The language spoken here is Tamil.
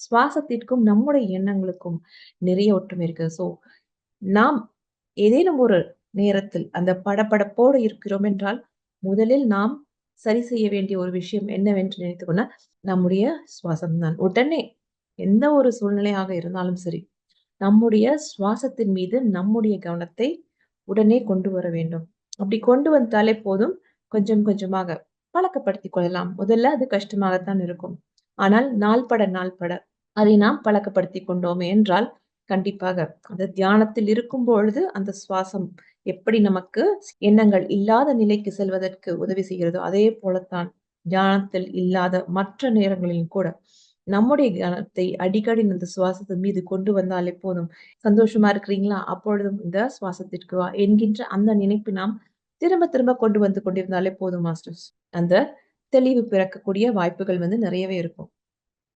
சுவாசத்திற்கும் நம்முடைய எண்ணங்களுக்கும் நிறைய ஒற்றுமை இருக்கு. நாம் ஏதேனும் ஒரு நேரத்தில் அந்த படபடப்போடு இருக்கிறோம் என்றால், முதலில் நாம் சரி செய்ய வேண்டிய ஒரு விஷயம் என்னவென்று நினைத்துக்கொண்டால், நம்முடைய சுவாசம் தான். உடனே எந்த ஒரு சூழ்நிலையாக இருந்தாலும் சரி, நம்முடைய சுவாசத்தின் மீது நம்முடைய கவனத்தை உடனே கொண்டு வர வேண்டும். அப்படி கொண்டு வந்தாலே போதும், கொஞ்சம் கொஞ்சமாக பழக்கப்படுத்திக் கொள்ளலாம். முதல்ல அது கஷ்டமாகத்தான் இருக்கும். ஆனால் நாள்பட அதை நாம் பழக்கப்படுத்திக் கொண்டோமே என்றால், கண்டிப்பாக அந்த தியானத்தில் இருக்கும் பொழுது அந்த சுவாசம் எப்படி நமக்கு எண்ணங்கள் இல்லாத நிலைக்கு செல்வதற்கு உதவி செய்கிறதோ, அதே போலத்தான் தியானத்தில் இல்லாத மற்ற நேரங்களிலும் கூட நம்முடைய கவனத்தை அடிக்கடி இந்த சுவாசத்தின் மீது கொண்டு வந்தாலே போதும். சந்தோஷமா இருக்கிறீங்களா? அப்பொழுதும் இந்த சுவாசத்திற்கு வா என்கின்ற அந்த நினைப்பு நாம் திரும்ப திரும்ப கொண்டு வந்து கொண்டிருந்தாலே போதும் மாஸ்டர்ஸ். அந்த தெளிவு பிறக்கக்கூடிய வாய்ப்புகள் வந்து நிறையவே இருக்கும்.